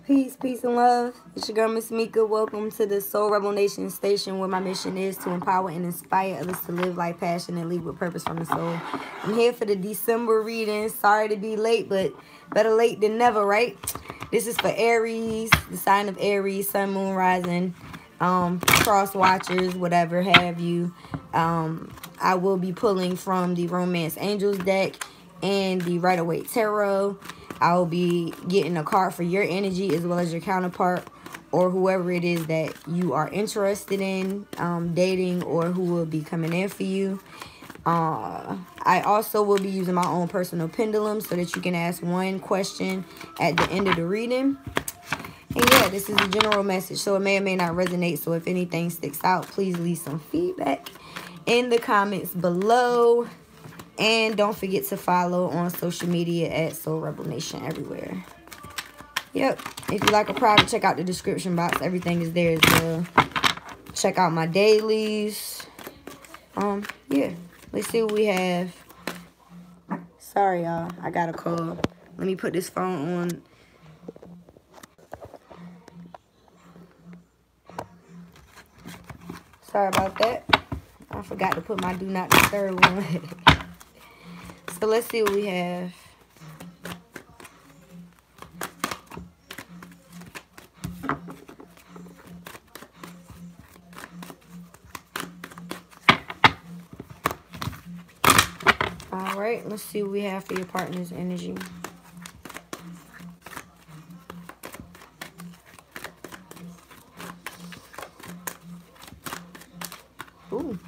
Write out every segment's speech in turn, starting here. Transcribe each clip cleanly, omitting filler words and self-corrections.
Peace, peace, and love. It's your girl, Miss Mika. Welcome to the Soul Rebel Nation station, where my mission is to empower and inspire others to live life passionately with purpose from the soul. I'm here for the December reading. Sorry to be late, but better late than never, right? This is for Aries, the sign of Aries, sun, moon, rising, cross watchers, whatever have you. I will be pulling from the Romance Angels deck and the Rider-Waite Tarot. I will be getting a card for your energy as well as your counterpart or whoever it is that you are interested in dating or who will be coming in for you. I also will be using my own personal pendulum so that you can ask one question at the end of the reading. And yeah, this is a general message, so it may or may not resonate. So if anything sticks out, please leave some feedback in the comments below. And don't forget to follow on social media at Soul Rebel Nation everywhere. Yep. If you like a private, check out the description box. Everything is there as well. Check out my dailies. Yeah. Let's see what we have. Sorry, y'all. I got a call. Let me put this phone on. Sorry about that. I forgot to put my do not disturb on. So let's see what we have. All right, let's see what we have for your partner's energy. Ooh.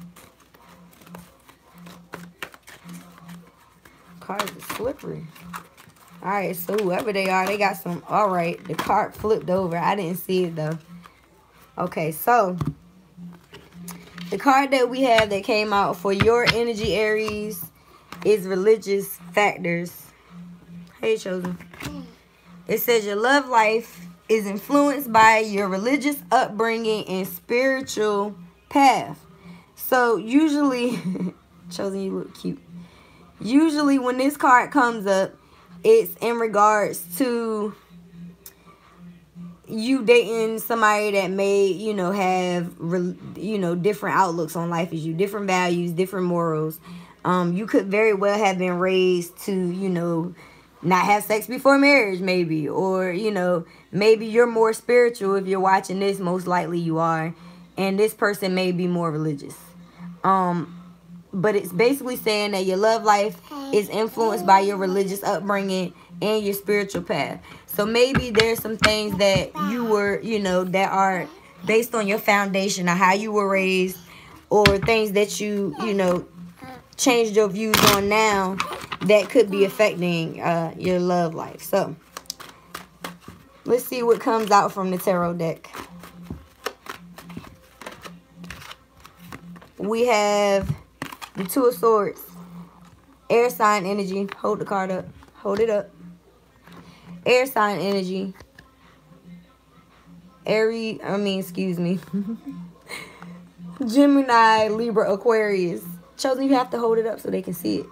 Cards are slippery. All right, so whoever they are, they got some. All right, the card flipped over. I didn't see it though. Okay, so the card that we have that came out for your energy, Aries, is religious factors. Hey, Chosen. It says your love life is influenced by your religious upbringing and spiritual path. So usually, Chosen, you look cute. Usually when this card comes up, it's in regards to you dating somebody that may, you know, have, different outlooks on life as you, different values, different morals. You could very well have been raised to, not have sex before marriage, maybe. Or, maybe you're more spiritual if you're watching this. Most likely you are. And this person may be more religious. But it's basically saying that your love life is influenced by your religious upbringing and your spiritual path. So maybe there's some things that you were, that are based on your foundation or how you were raised, or things that you, changed your views on now that could be affecting your love life. So let's see what comes out from the tarot deck. We have the Two of Swords, air sign energy. Hold the card up. Hold it up. Air sign energy. Aries, Gemini, Libra, Aquarius. Chosen, you have to hold it up so they can see it.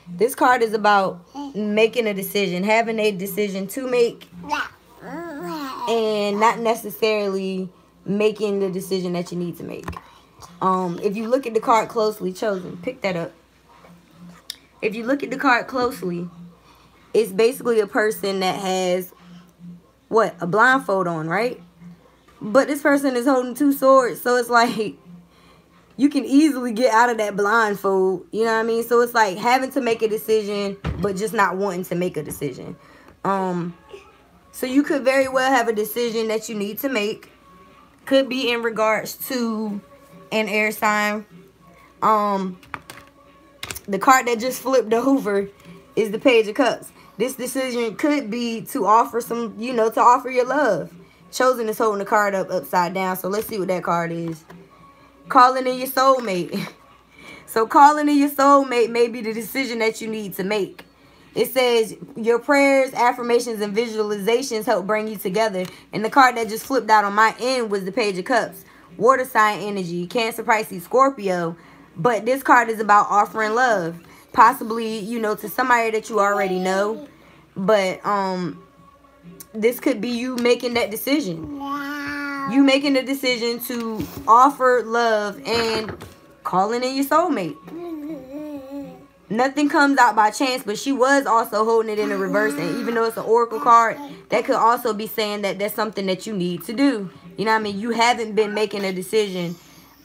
This card is about making a decision, having a decision to make, and not necessarily making the decision that you need to make. If you look at the card closely, Chosen, pick that up. If you look at the card closely, it's basically a person that has, what, a blindfold on, right? But this person is holding two swords, so it's like you can easily get out of that blindfold, you know what I mean? So it's like having to make a decision, but just not wanting to make a decision. So you could very well have a decision that you need to make. Could be in regards to an air sign. The card that just flipped over is the Page of Cups. This decision could be to offer some, to offer your love. Chosen is holding the card up upside down. So let's see what that card is. Calling in your soulmate. So calling in your soulmate may be the decision that you need to make. It says your prayers, affirmations, and visualizations help bring you together. And the card that just flipped out on my end was the Page of Cups. Water sign energy, Cancer, Pisces, Scorpio. But this card is about offering love. Possibly, to somebody that you already know. But this could be you making that decision. You making the decision to offer love and calling in your soulmate. Nothing comes out by chance, but she was also holding it in the reverse. And even though it's an oracle card, that could also be saying that that's something that you need to do. You know what I mean? You haven't been making a decision.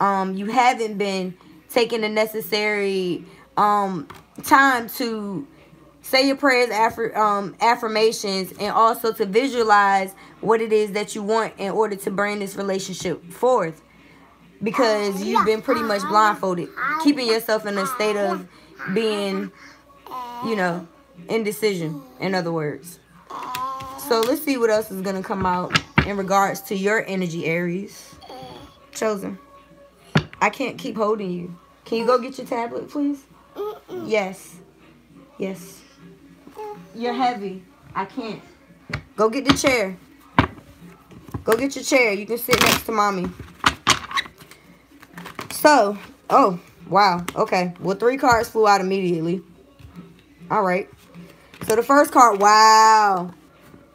You haven't been taking the necessary time to say your prayers, affirmations, and also to visualize what it is that you want in order to bring this relationship forth. Because you've been pretty much blindfolded, keeping yourself in a state of being, you know, indecision, in other words. So let's see what else is going to come out in regards to your energy, Aries. Chosen. I can't keep holding you. Can you go get your tablet, please? Yes. Yes. You're heavy. I can't. Go get the chair. Go get your chair. You can sit next to mommy. So, oh, wow. Okay. Well, 3 cards flew out immediately. All right. So the first card, wow.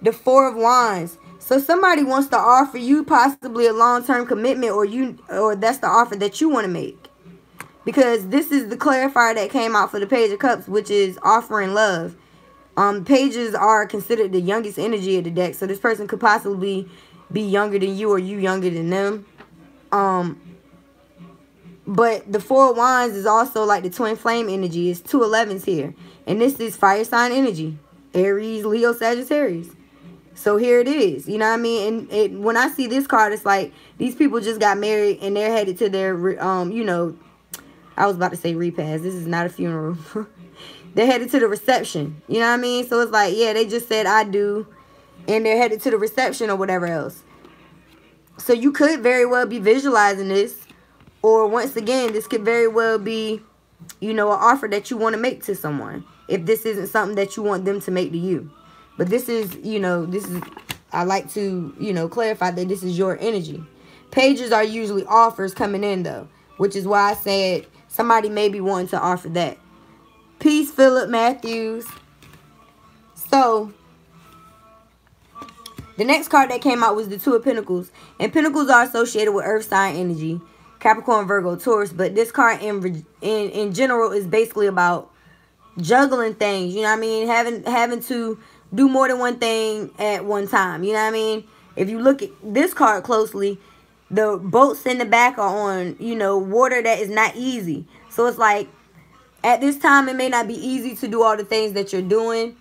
The 4 of Wands. So somebody wants to offer you possibly a long-term commitment, or that's the offer that you want to make. Because this is the clarifier that came out for the Page of Cups, which is offering love. Pages are considered the youngest energy of the deck. So this person could possibly be younger than you, or you younger than them. But the 4 of Wands is also like the twin flame energy. It's 2 11s here. And this is fire sign energy. Aries, Leo, Sagittarius. So here it is. You know what I mean? And when I see this card, it's like these people just got married and they're headed to their, you know, I was about to say repast. This is not a funeral. They're headed to the reception. You know what I mean? So it's like, yeah, they just said I do. And they're headed to the reception or whatever else. So you could very well be visualizing this. Or once again, this could very well be, you know, an offer that you want to make to someone. If this isn't something that you want them to make to you. But this is, you know, this is, I like to, you know, clarify that this is your energy. Pages are usually offers coming in, though. Which is why I said somebody may be wanting to offer that. Peace, Philip Matthews. So, the next card that came out was the 2 of Pentacles. And Pentacles are associated with Earth sign energy. Capricorn, Virgo, Taurus. But this card in general is basically about juggling things. You know what I mean? Having to do more than one thing at one time. You know what I mean? If you look at this card closely, the boats in the back are on, you know, water that is not easy. So it's like, at this time, it may not be easy to do all the things that you're doing.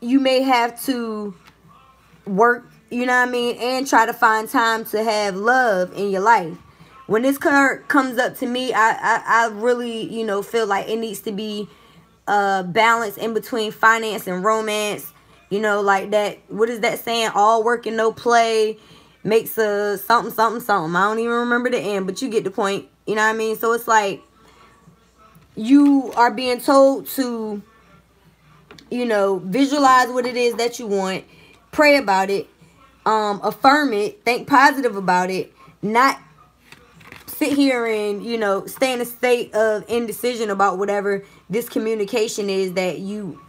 You may have to work, you know what I mean, and try to find time to have love in your life. When this card comes up to me, I really, you know, feel like it needs to be balance in between finance and romance. You know, like that, what is that saying? All work and no play makes a something, something, something. I don't even remember the end, but you get the point. You know what I mean? So it's like you are being told to, you know, visualize what it is that you want. Pray about it. Affirm it. Think positive about it. Not sit here and, you know, stay in a state of indecision about whatever this communication is that you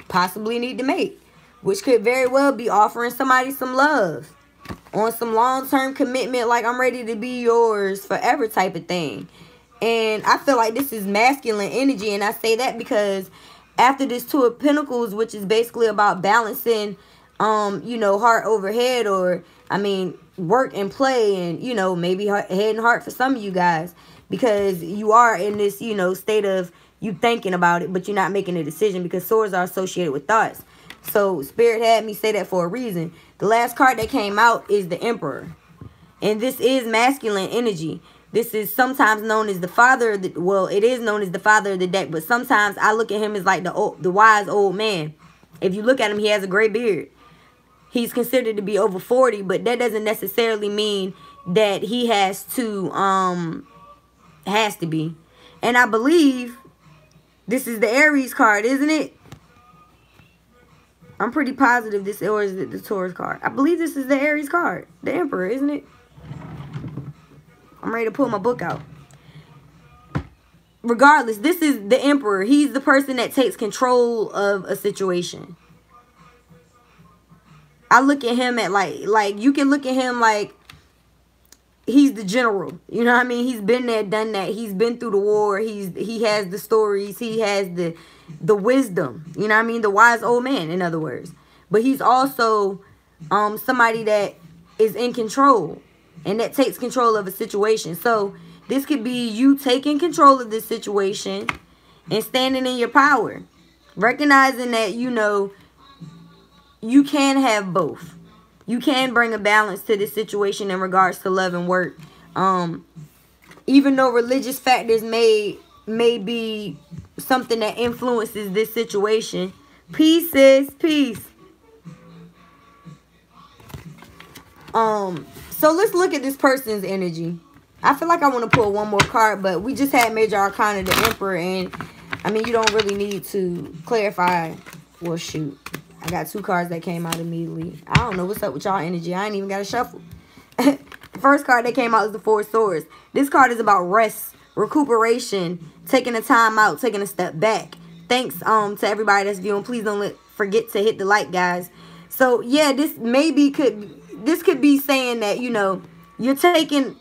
possibly need to make. Which could very well be offering somebody some love. On some long-term commitment, like I'm ready to be yours forever type of thing. And I feel like this is masculine energy. And I say that because after this 2 of Pentacles, which is basically about balancing, you know, heart over head, or, I mean, work and play, and, you know, maybe head and heart for some of you guys. Because you are in this, you know, state of you thinking about it, but you're not making a decision, because swords are associated with thoughts. So Spirit had me say that for a reason. The last card that came out is the Emperor. And this is masculine energy. This is sometimes known as the father of the, well, it is known as the father of the deck, but sometimes I look at him as like the wise old man. If you look at him, he has a gray beard. He's considered to be over 40, but that doesn't necessarily mean that he has to be. And I believe this is the Aries card, isn't it? I'm pretty positive this, or is it the Taurus card? I believe this is the Aries card. The Emperor, isn't it? I'm ready to pull my book out. Regardless, this is the Emperor. He's the person that takes control of a situation. I look at him at like you can look at him like he's the general. You know what I mean? He's been there, done that. He's been through the war. He has the stories. He has the wisdom. You know what I mean? The wise old man, in other words. But he's also somebody that is in control and that takes control of a situation. So this could be you taking control of this situation and standing in your power. Recognizing that, you know, you can have both. You can bring a balance to this situation in regards to love and work. Even though religious factors may be something that influences this situation. Peace, sis. Peace. So let's look at this person's energy. I feel like I want to pull one more card, but we just had Major Arcana, the Emperor, and I mean, you don't really need to clarify. Well, shoot. I got 2 cards that came out immediately. I don't know what's up with y'all energy. I ain't even got to shuffle. The first card that came out is the 4 of Swords. This card is about rest, recuperation, taking a time out, taking a step back. Thanks to everybody that's viewing. Please don't forget to hit the like, guys. So yeah, this could be saying that, you know, you're taking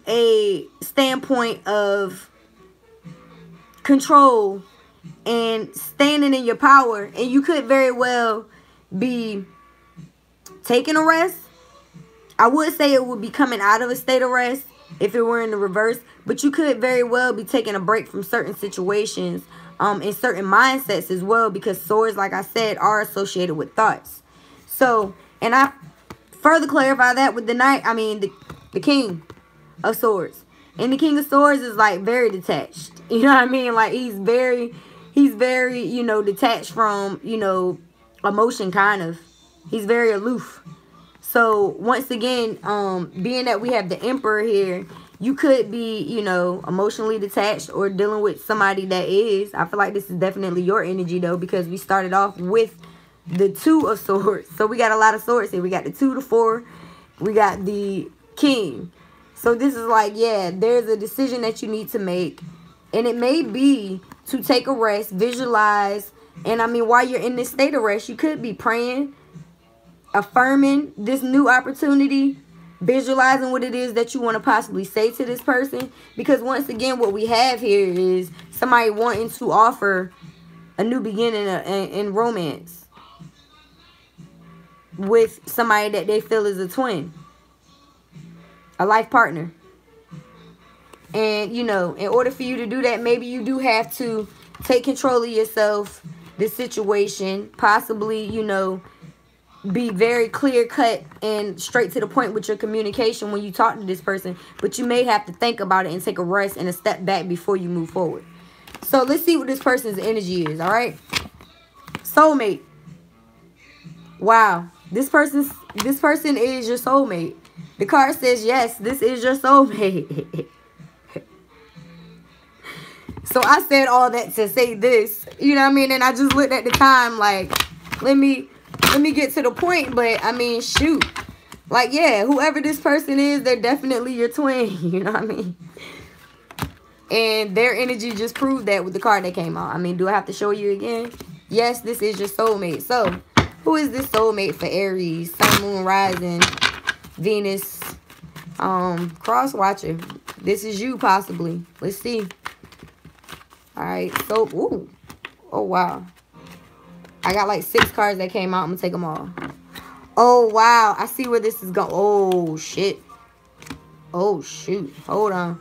a standpoint of control and standing in your power, and you could very well be taking a rest. I would say it would be coming out of a state of rest if it were in the reverse, but you could very well be taking a break from certain situations and certain mindsets as well, because swords, like I said, are associated with thoughts. So, and I further clarify that with the Knight, I mean the King of Swords. And the King of Swords is like very detached. You know what I mean? Like he's very, you know, detached from, you know, emotion kind of. He's very aloof. So once again, being that we have the Emperor here, you could be, you know, emotionally detached or dealing with somebody that is. I feel like this is definitely your energy though, because we started off with the 2 of Swords. So we got a lot of swords here. We got the 2, the 4, we got the King. So this is like, yeah, there's a decision that you need to make. And it may be to take a rest, visualize. And I mean, while you're in this state of rest, you could be praying, affirming this new opportunity, visualizing what it is that you want to possibly say to this person. Because once again, what we have here is somebody wanting to offer a new beginning in romance with somebody that they feel is a twin, a life partner. And, you know, in order for you to do that, maybe you do have to take control of yourself, the situation, possibly, you know, be very clear cut and straight to the point with your communication when you talk to this person. But you may have to think about it and take a rest and a step back before you move forward. So let's see what this person's energy is, all right? Soulmate. Wow. This person is your soulmate. The card says, yes, this is your soulmate. So I said all that to say this, you know what I mean? And I just looked at the time like, let me get to the point. But I mean, shoot, like, yeah, whoever this person is, they're definitely your twin. You know what I mean? And their energy just proved that with the card that came out. I mean, do I have to show you again? Yes, this is your soulmate. So who is this soulmate for Aries, Sun, Moon, Rising, Venus, cross watcher? This is you possibly. Let's see. All right, so, ooh, oh, wow. I got like 6 cards that came out. I'm going to take them all. Oh, wow. I see where this is going. Oh, shit. Oh, shoot. Hold on.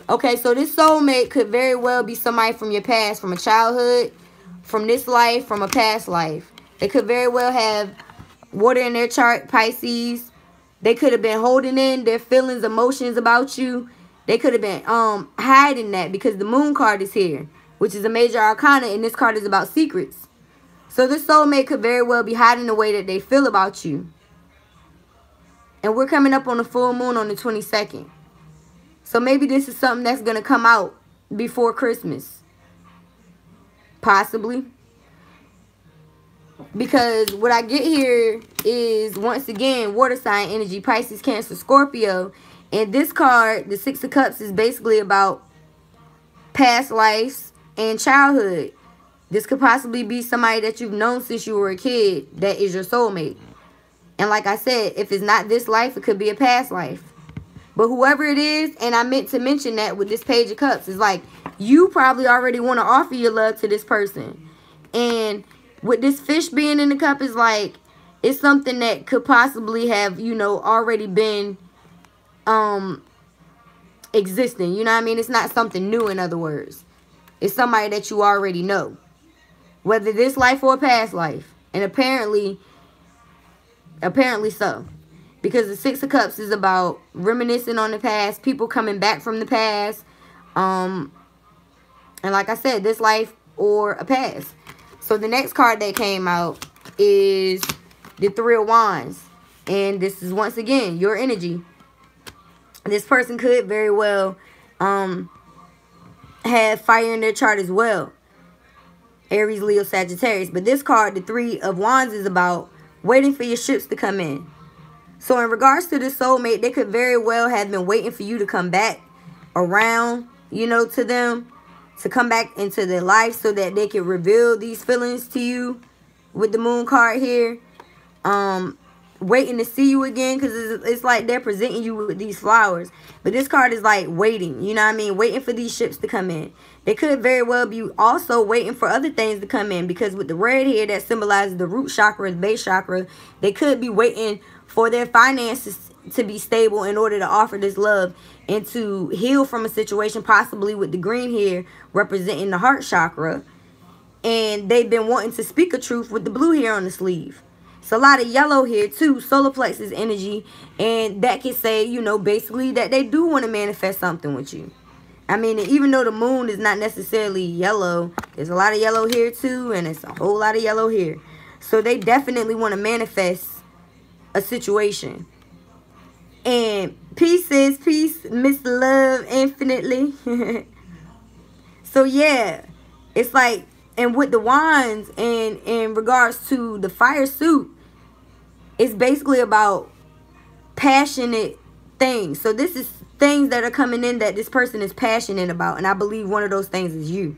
Okay, so this soulmate could very well be somebody from your past, from a childhood, from this life, from a past life. They could very well have water in their chart, Pisces. They could have been holding in their feelings, emotions about you. They could have been hiding that because the moon card is here, which is a major arcana, and this card is about secrets. So this soulmate could very well be hiding the way that they feel about you. And we're coming up on the full moon on the 22nd. So maybe this is something that's going to come out before Christmas. Possibly. Because what I get here is, once again, water sign energy, Pisces, Cancer, Scorpio. And this card, the 6 of Cups, is basically about past lives and childhood. This could possibly be somebody that you've known since you were a kid that is your soulmate. And like I said, if it's not this life, it could be a past life. But whoever it is, and I meant to mention that with this Page of Cups, is like you probably already want to offer your love to this person. And with this fish being in the cup is like, it's something that could possibly have, you know, already been existing. You know what I mean? It's not something new, in other words. It's somebody that you already know. Whether this life or a past life. And apparently so. Because the Six of Cups is about reminiscing on the past. People coming back from the past. And like I said, this life or a past. So the next card that came out is the Three of Wands. And this is once again your energy. This person could very well have fire in their chart as well. Aries, Leo, Sagittarius. But this card, the Three of Wands, is about waiting for your ships to come in. So in regards to the soulmate, they could very well have been waiting for you to come back around, you know, to them. To come back into their life so that they can reveal these feelings to you with the Moon card here. Waiting to see you again, because it's like they're presenting you with these flowers. But this card is like waiting, you know what I mean? Waiting for these ships to come in. They could very well be also waiting for other things to come in, because with the red here that symbolizes the root chakra, the base chakra, they could be waiting for their finances to be stable in order to offer this love and to heal from a situation, possibly with the green here representing the heart chakra. And they've been wanting to speak a truth with the blue here on the sleeve. It's a lot of yellow here too, solar plexus energy, and that can say, you know, basically that they do want to manifest something with you. I mean, even though the moon is not necessarily yellow, there's a lot of yellow here too, and it's a whole lot of yellow here. So they definitely want to manifest a situation. And peace is peace, Miss Love infinitely. So yeah, it's like, and with the wands and in regards to the fire suit, it's basically about passionate things. So this is things that are coming in that this person is passionate about. And I believe one of those things is you.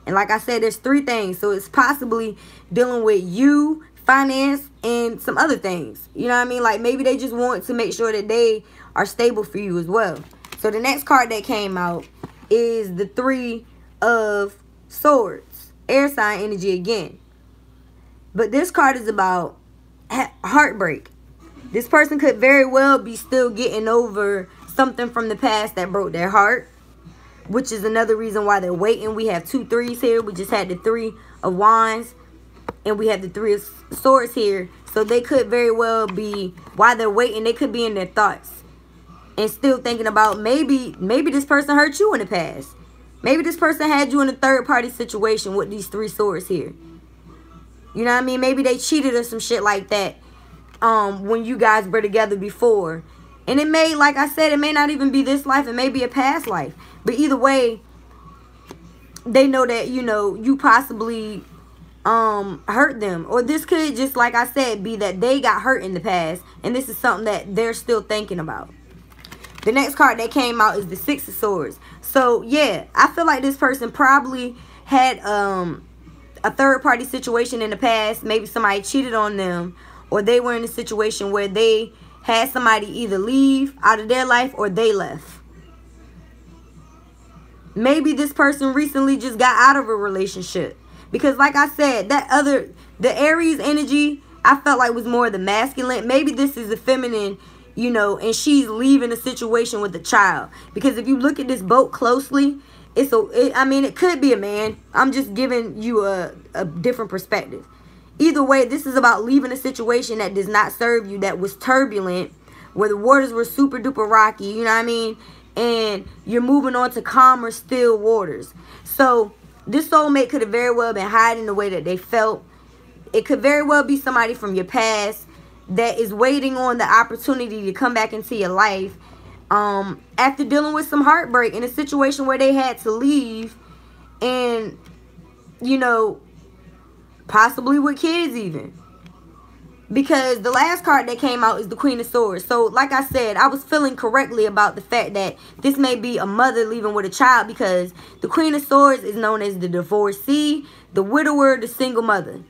And like I said, there's three things. So it's possibly dealing with you, finance, and some other things. You know what I mean? Like maybe they just want to make sure that they are stable for you as well. So the next card that came out is the Three of Swords. Air sign energy again. But this card is about heartbreak. This person could very well be still getting over something from the past that broke their heart, which is another reason why they're waiting. We have 2 threes here. We just had the Three of Wands, and we have the Three of Swords here. So they could very well be, while they're waiting, they could be in their thoughts and still thinking about maybe this person hurt you in the past. Maybe this person had you in a third-party situation with these 3 swords here. You know what I mean? Maybe they cheated or some shit like that when you guys were together before. And it may, like I said, it may not even be this life. It may be a past life. But either way, they know that, you know, you possibly hurt them. Or this could just, like I said, be that they got hurt in the past. And this is something that they're still thinking about. The next card that came out is the Six of Swords. So, yeah, I feel like this person probably had a third-party situation in the past. Maybe somebody cheated on them. Or they were in a situation where they had somebody either leave out of their life or they left. Maybe this person recently just got out of a relationship. Because, like I said, the Aries energy, I felt like was more the masculine. Maybe this is the feminine, you know, and she's leaving a situation with a child. Because if you look at this boat closely, I mean, it could be a man. I'm just giving you a different perspective. Either way, this is about leaving a situation that does not serve you, that was turbulent, where the waters were super duper rocky, you know what I mean? And you're moving on to calmer, still waters. So this soulmate could have very well been hiding the way that they felt. It could very well be somebody from your past that is waiting on the opportunity to come back into your life after dealing with some heartbreak in a situation where they had to leave, and, you know, possibly with kids even. Because the last card that came out is the Queen of Swords. So, like I said, I was feeling correctly about the fact that this may be a mother leaving with a child, because the Queen of Swords is known as the divorcee, the widower, the single mother.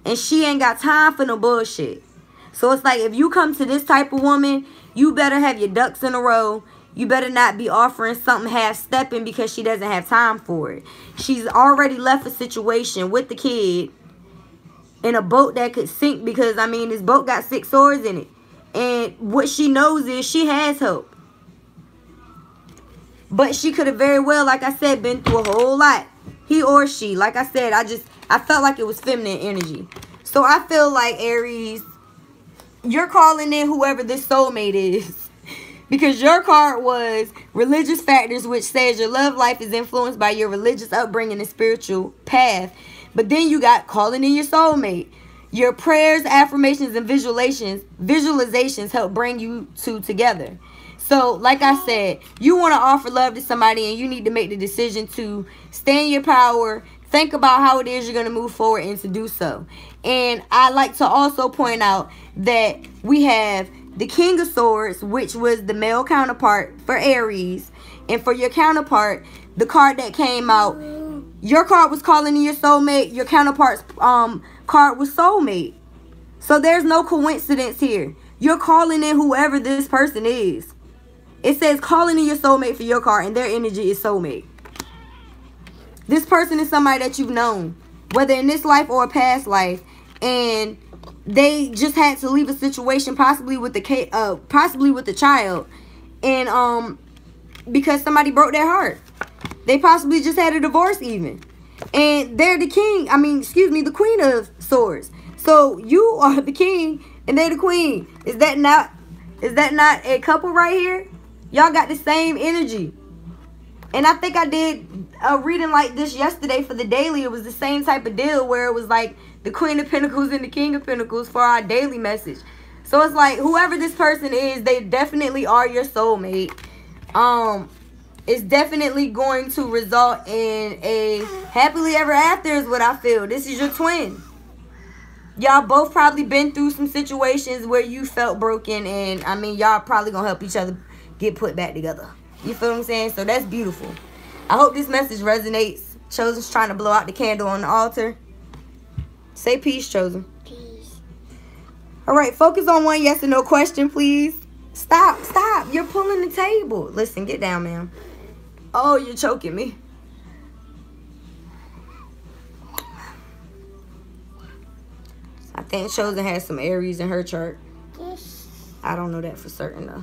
And she ain't got time for no bullshit. So, it's like, if you come to this type of woman, you better have your ducks in a row. You better not be offering something half-stepping because she doesn't have time for it. She's already left a situation with the kid in a boat that could sink, because, I mean, this boat got 6 swords in it. And what she knows is she has hope. But she could have very well, like I said, been through a whole lot. He or she. Like I said, I felt like it was feminine energy. So I feel like, Aries, you're calling in whoever this soulmate is. Because your card was religious factors, which says your love life is influenced by your religious upbringing and spiritual path. But then you got calling in your soulmate. Your prayers, affirmations, and visualizations help bring you two together. So, like I said, you want to offer love to somebody, and you need to make the decision to stay in your power. Think about how it is you're going to move forward and to do so. And I like to also point out that we have the King of Swords, which was the male counterpart for Aries. And for your counterpart, the card that came out, your card was calling in your soulmate. Your counterpart's card was soulmate. So there's no coincidence here. You're calling in whoever this person is. It says calling in your soulmate for your card, and their energy is soulmate. This person is somebody that you've known, whether in this life or a past life, and they just had to leave a situation, possibly with the child, and because somebody broke their heart. They possibly just had a divorce even. And they're the king. The Queen of Swords. So you are the king and they're the queen. Is that not a couple right here? Y'all got the same energy. And I think I did a reading like this yesterday for the daily. It was the same type of deal where it was like the Queen of Pentacles and the King of Pentacles for our daily message. So it's like whoever this person is, they definitely are your soulmate. It's definitely going to result in a happily ever after is what I feel. This is your twin. Y'all both probably been through some situations where you felt broken, and I mean, y'all probably gonna help each other get put back together. You feel what I'm saying? So that's beautiful. I hope this message resonates. Chosen's trying to blow out the candle on the altar. Say peace, Chosen. Peace. All right, focus on one yes or no question, please. Stop. You're pulling the table. Listen, get down, ma'am. Oh, you're choking me. I think Chosen has some Aries in her chart. Yes. I don't know that for certain, though.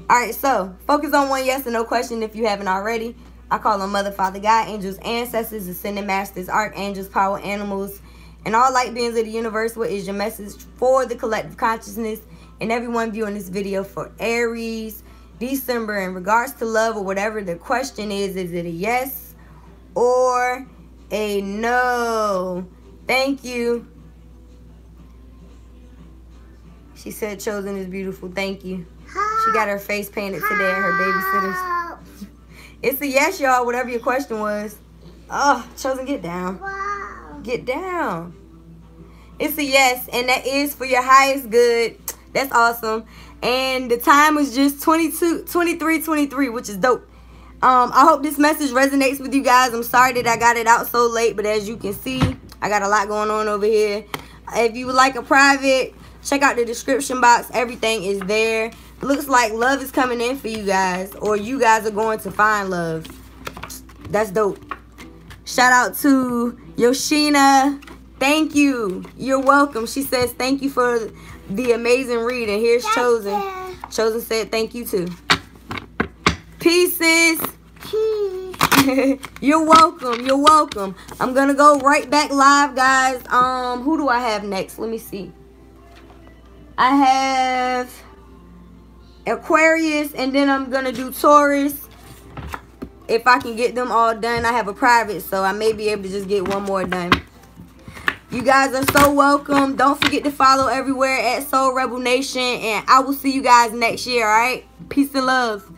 Alright, so focus on one yes or no question if you haven't already. I call on Mother, Father, God, angels, ancestors, ascended masters, archangels, power animals, and all light beings of the universe. What is your message for the collective consciousness and everyone viewing this video for Aries, December, in regards to love or whatever the question is it a yes or a no? Thank you. She said Chosen is beautiful. Thank you. She got her face painted today at her babysitters. It's a yes, y'all, whatever your question was. Oh, Chosen, get down. Wow. Get down. It's a yes, and that is for your highest good. That's awesome. And the time was just 23:23, which is dope. I hope this message resonates with you guys. I'm sorry that I got it out so late, but as you can see, I got a lot going on over here. If you would like a private, check out the description box. Everything is there. Looks like love is coming in for you guys, or you guys are going to find love. That's dope. Shout out to Yoshina. Thank you. You're welcome. She says thank you for the amazing reading. Here's Chosen. Chosen said thank you too. Pieces. You're welcome. You're welcome. I'm gonna go right back live, guys. Who do I have next? Let me see. I have Aquarius, and then I'm gonna do Taurus. If I can get them all done, I have a private, so I may be able to just get one more done. You guys are so welcome. Don't forget to follow everywhere at Soul Rebel Nation, and I will see you guys next year. All right, peace and love.